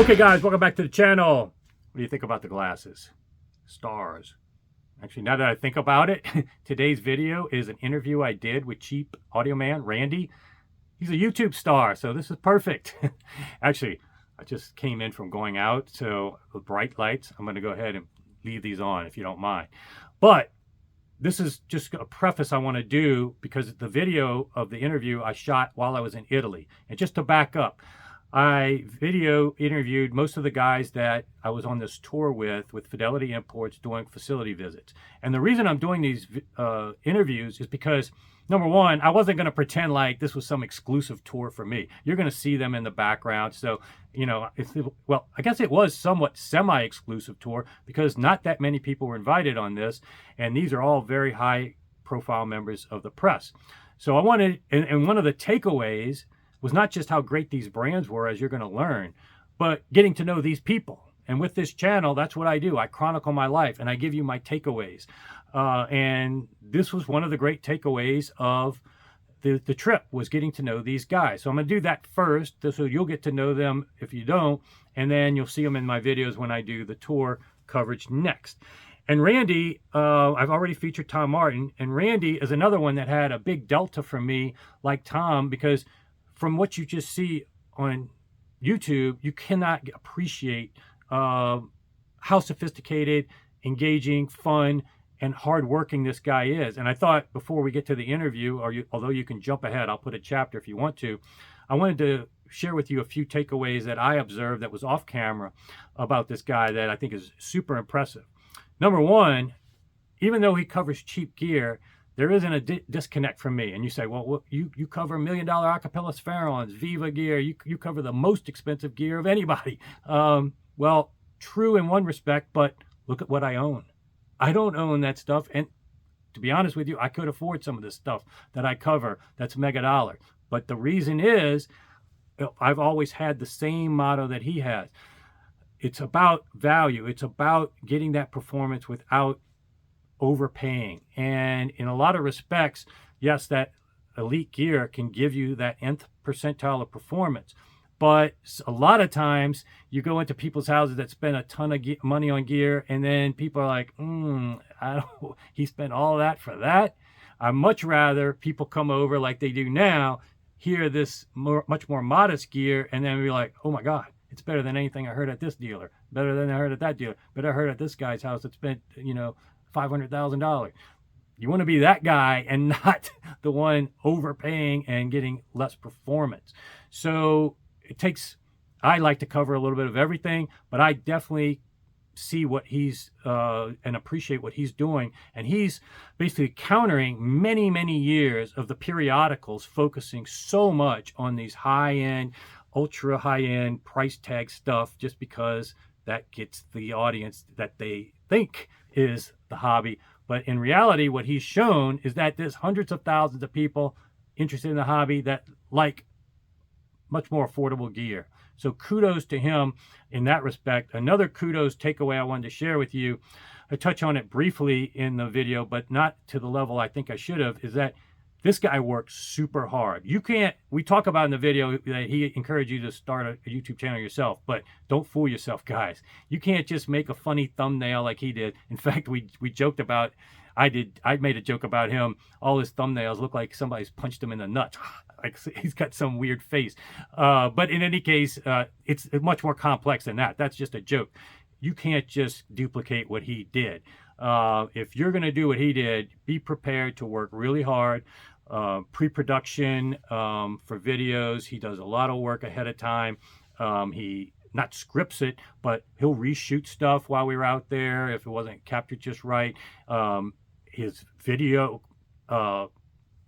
Okay guys, welcome back to the channel. What do you think about the glasses? Stars. Actually, now that I think about it, today's video is an interview I did with Cheapaudioman, Randy. He's a YouTube star, so this is perfect. Actually, I just came in from going out, so the bright lights, I'm going to go ahead and leave these on if you don't mind. But this is just a preface I want to do because the video of the interview I shot while I was in Italy. And just to back up, I video interviewed most of the guys that I was on this tour with Fidelity Imports doing facility visits. And the reason I'm doing these interviews is because, number one, I wasn't going to pretend like this was some exclusive tour for me. You're going to see them in the background. So, you know, well, I guess it was somewhat semi-exclusive tour because not that many people were invited on this. And these are all very high profile members of the press. So I wanted, and one of the takeaways was not just how great these brands were, as you're going to learn, but getting to know these people. And with this channel, that's what I do. I chronicle my life and I give you my takeaways. And this was one of the great takeaways of the trip, was getting to know these guys. So I'm going to do that first, so you'll get to know them if you don't, and then you'll see them in my videos when I do the tour coverage next. And Randy, I've already featured Tom Martin, and Randy is another one that had a big delta for me, like Tom, because from what you just see on YouTube, you cannot appreciate how sophisticated, engaging, fun, and hardworking this guy is. And I thought before we get to the interview, although you can jump ahead, I'll put a chapter if you want to, I wanted to share with you a few takeaways that I observed that was off camera about this guy that I think is super impressive. Number one, even though he covers cheap gear, there isn't a disconnect from me. And you say, well, you cover $1 million acapella Spherons, Viva gear, you cover the most expensive gear of anybody. Well, true in one respect, but look at what I own. I don't own that stuff. And to be honest with you, I could afford some of this stuff that I cover that's mega dollar. But the reason is, I've always had the same motto that he has. It's about value. It's about getting that performance without overpaying. And in a lot of respects, yes, that elite gear can give you that nth percentile of performance. But a lot of times you go into people's houses that spend a ton of money on gear, and then people are like, he spent all that for that. I'd much rather people come over like they do now, hear this much more modest gear, and then be like, oh my God, it's better than anything I heard at this dealer, better than I heard at that dealer, better I heard at this guy's house that spent, $500,000. You want to be that guy and not the one overpaying and getting less performance. So I like to cover a little bit of everything, but I definitely see what he's and appreciate what he's doing. And he's basically countering many, many years of the periodicals focusing so much on these high-end, ultra high-end price tag stuff just because that gets the audience that they think is the hobby. But in reality, what he's shown is that there's hundreds of thousands of people interested in the hobby that like much more affordable gear. So kudos to him in that respect. Another kudos takeaway I wanted to share with you, I touch on it briefly in the video, but not to the level I think I should have, is that this guy works super hard. We talk about in the video that he encouraged you to start a YouTube channel yourself, but don't fool yourself, guys. You can't just make a funny thumbnail like he did. In fact, we joked about, I made a joke about him. All his thumbnails look like somebody's punched him in the nuts. Like he's got some weird face. But in any case, it's much more complex than that. That's just a joke. You can't just duplicate what he did. If you're going to do what he did, be prepared to work really hard. Pre-production for videos. He does a lot of work ahead of time. He not scripts it, but he'll reshoot stuff while we were out there if it wasn't captured just right. His video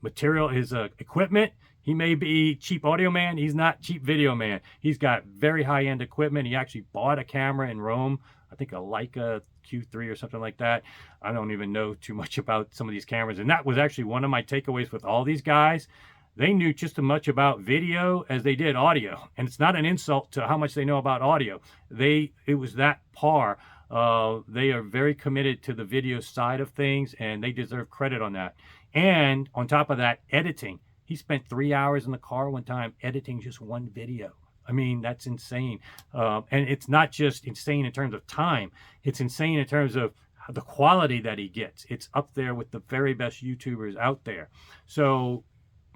material, his equipment, he may be Cheapaudioman. He's not Cheapaudioman. He's got very high-end equipment. He actually bought a camera in Rome, I think a Leica Q3 or something like that. I don't even know too much about some of these cameras. And that was actually one of my takeaways with all these guys. They knew just as much about video as they did audio. And it's not an insult to how much they know about audio. It was that par. They are very committed to the video side of things, and they deserve credit on that. And on top of that, editing. He spent 3 hours in the car one time editing just one video. I mean, that's insane. And it's not just insane in terms of time. It's insane in terms of the quality that he gets. It's up there with the very best YouTubers out there. So,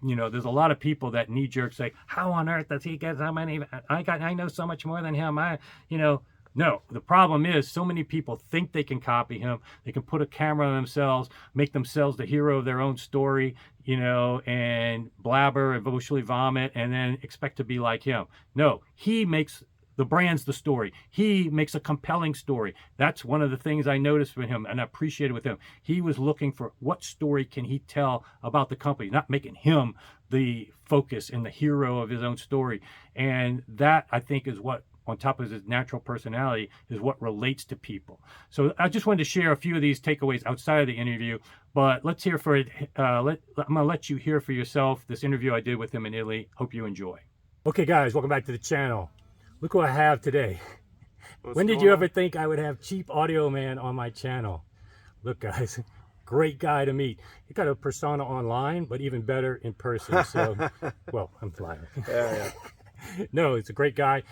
there's a lot of people that knee jerk say, how on earth does he get so many? I know so much more than him. No, the problem is so many people think they can copy him. They can put a camera on themselves, make themselves the hero of their own story, and blabber and emotionally vomit and then expect to be like him. No, he makes the brand's the story. He makes a compelling story. That's one of the things I noticed with him and appreciated with him. He was looking for what story can he tell about the company, not making him the focus and the hero of his own story. And that, I think, is what, on top of his natural personality, is what relates to people. So I just wanted to share a few of these takeaways outside of the interview, but let's hear for it. I'm going to let you hear for yourself this interview I did with him in Italy. Hope you enjoy. Okay, guys, welcome back to the channel. Look what I have today. When did you ever think I would have Cheapaudioman on my channel? Look, guys, great guy to meet. He got a persona online, but even better in person. So, well, I'm flying. Yeah. No, it's a great guy.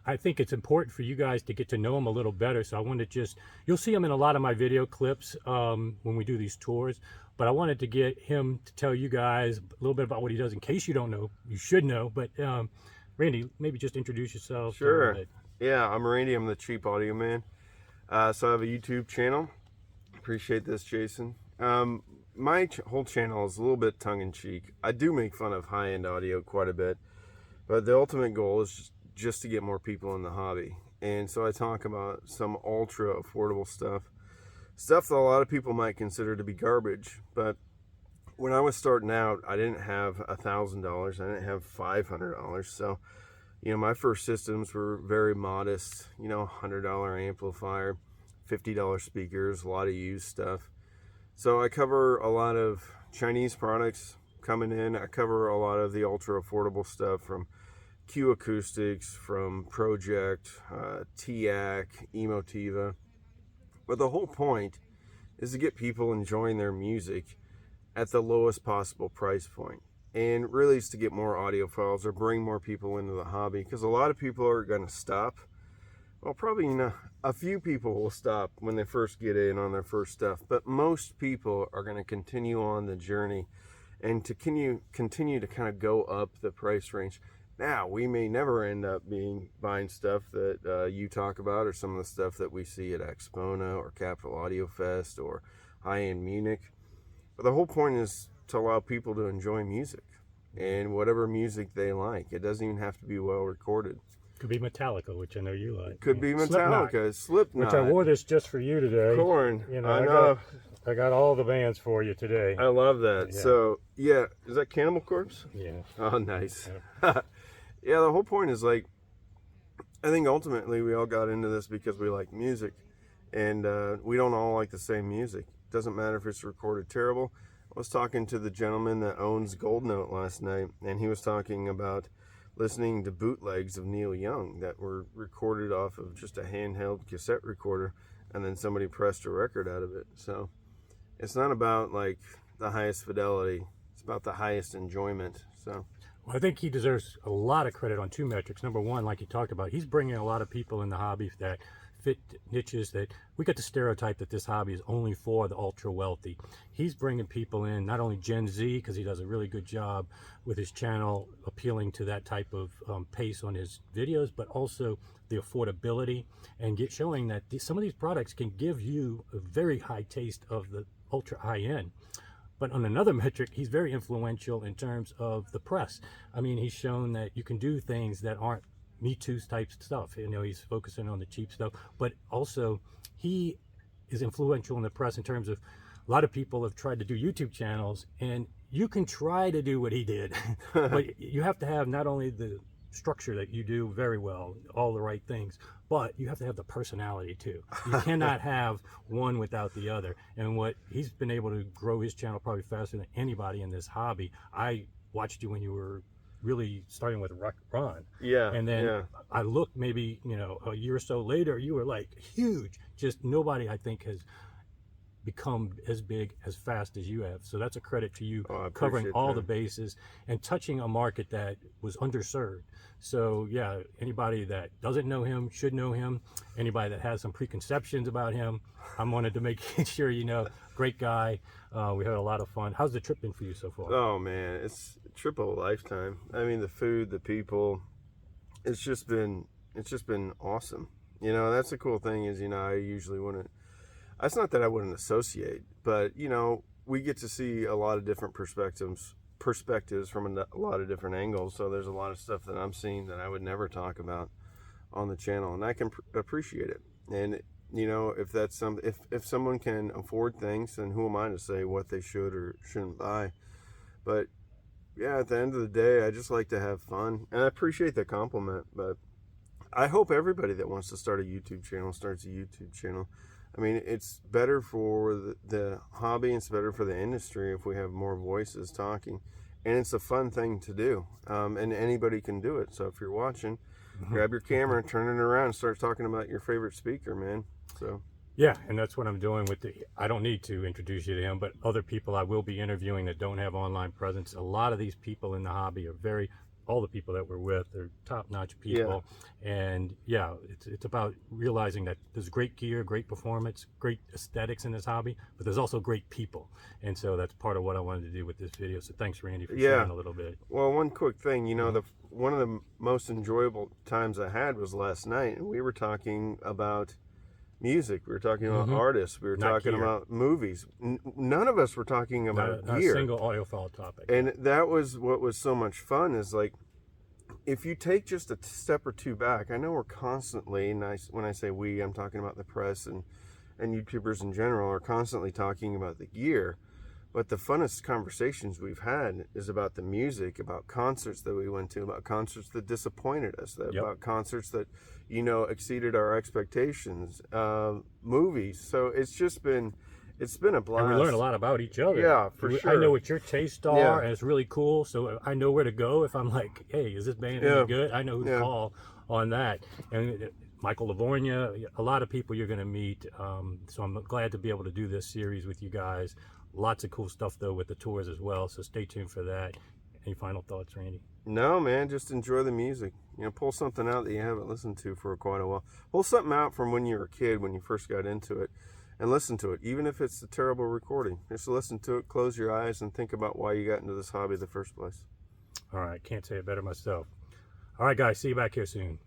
I think it's important for you guys to get to know him a little better. So I wanted to you'll see him in a lot of my video clips when we do these tours. But I wanted to get him to tell you guys a little bit about what he does in case you don't know. You should know, but Randy, maybe just introduce yourself. Sure. Yeah, I'm Randy. I'm the Cheapaudioman. So I have a YouTube channel. Appreciate this, Jason. My whole channel is a little bit tongue-in-cheek. I do make fun of high-end audio quite a bit, but the ultimate goal is just to get more people in the hobby. And so I talk about some ultra affordable stuff that a lot of people might consider to be garbage. But when I was starting out, I didn't have $1,000. I didn't have $500. So, my first systems were very modest, $100 amplifier, $50 speakers, a lot of used stuff. So I cover a lot of Chinese products coming in. I cover a lot of the ultra affordable stuff from Q Acoustics, from Project, TIAC, Emotiva. But the whole point is to get people enjoying their music at the lowest possible price point. And really is to get more audiophiles or bring more people into the hobby, because a lot of people are going to stop. Well, probably a few people will stop when they first get in on their first stuff, but most people are going to continue on the journey and to continue to kind of go up the price range. Now, we may never end up buying stuff that you talk about, or some of the stuff that we see at Expona or Capital Audio Fest or high-end Munich. But the whole point is to allow people to enjoy music and whatever music they like. It doesn't even have to be well recorded. Could be Metallica, which I know you like. Could be Metallica, Slipknot. Which I wore this just for you today. Korn. I know. I got all the bands for you today. I love that. Yeah. So, yeah. Is that Cannibal Corpse? Yeah. Oh, nice. Yeah. Yeah, the whole point is, I think ultimately we all got into this because we like music. And we don't all like the same music. Doesn't matter if it's recorded terrible. I was talking to the gentleman that owns Gold Note last night, and he was talking about listening to bootlegs of Neil Young that were recorded off of just a handheld cassette recorder, and then somebody pressed a record out of it. So it's not about the highest fidelity, it's about the highest enjoyment. So well, I think he deserves a lot of credit on two metrics. Number one, like he talked about, he's bringing a lot of people in the hobby that fit niches that we got the stereotype that this hobby is only for the ultra wealthy. He's bringing people in, not only Gen Z, because he does a really good job with his channel appealing to that type of pace on his videos, but also the affordability and showing that some of these products can give you a very high taste of the ultra high end. But on another metric, he's very influential in terms of the press. I mean, he's shown that you can do things that aren't Me Too type stuff. He's focusing on the cheap stuff, but also he is influential in the press in terms of a lot of people have tried to do YouTube channels, and you can try to do what he did, but you have to have not only the structure that you do very well, all the right things, but you have to have the personality too. You cannot have one without the other. And what he's been able to grow his channel probably faster than anybody in this hobby. I watched you when you were really starting with Ron. Yeah. And then I looked maybe, a year or so later, you were huge. Just nobody, I think, has become as big as fast as you have. So that's a credit to you, Oh, I covering appreciate all that. the bases and touching a market that was underserved. So yeah, anybody that doesn't know him should know him. Anybody that has some preconceptions about him, I wanted to make sure you know. Great guy. We had a lot of fun. How's the trip been for you so far? Oh man, it's a trip of a lifetime. I mean, the food, the people, it's just been awesome. You know, that's the cool thing is, you know, I usually wouldn't. It's not that I wouldn't associate, but you know, we get to see a lot of different perspectives from a lot of different angles. So there's a lot of stuff that I'm seeing that I would never talk about on the channel, and I can appreciate it. And you know, if that's if someone can afford things, then who am I to say what they should or shouldn't buy? But yeah, at the end of the day, I just like to have fun, and I appreciate the compliment. But I hope everybody that wants to start a YouTube channel starts a YouTube channel. I mean, it's better for the hobby, it's better for the industry if we have more voices talking, and it's a fun thing to do, and anybody can do it. So if you're watching, grab your camera, turn it around, and start talking about your favorite speaker, man. So yeah, and that's what I'm doing with the, I don't need to introduce you to him, but other people I will be interviewing that don't have online presence. A lot of these people in the hobby are all the people that we're with are top-notch people. Yeah. And yeah, it's about realizing that there's great gear, great performance, great aesthetics in this hobby, but there's also great people. And so that's part of what I wanted to do with this video. So thanks, Randy, for sharing a little bit. Well, one quick thing, you know, one of the most enjoyable times I had was last night, and we were talking about music, we were talking about artists, we were talking about movies. None of us were talking about not gear. A single audiophile topic. And that was what was so much fun, is like, if you take just a step or two back, I know we're constantly, and when I say we, I'm talking about the press and YouTubers in general, are constantly talking about the gear. But the funnest conversations we've had is about the music, about concerts that we went to, about concerts that disappointed us, about concerts that, you know, exceeded our expectations, movies. So it's been a blast. And we learn a lot about each other. Yeah, for sure. I know what your tastes are, and it's really cool. So I know where to go if I'm like, hey, is this band any good? I know who to call on that. And Michael Lavorgna, a lot of people you're going to meet. So I'm glad to be able to do this series with you guys. Lots of cool stuff, though, with the tours as well. So stay tuned for that. Any final thoughts, Randy? No, man, just enjoy the music. You know, pull something out that you haven't listened to for quite a while. Pull something out from when you were a kid, when you first got into it, and listen to it, even if it's a terrible recording. Just listen to it, close your eyes, and think about why you got into this hobby in the first place. All right, can't say it better myself. All right, guys, see you back here soon.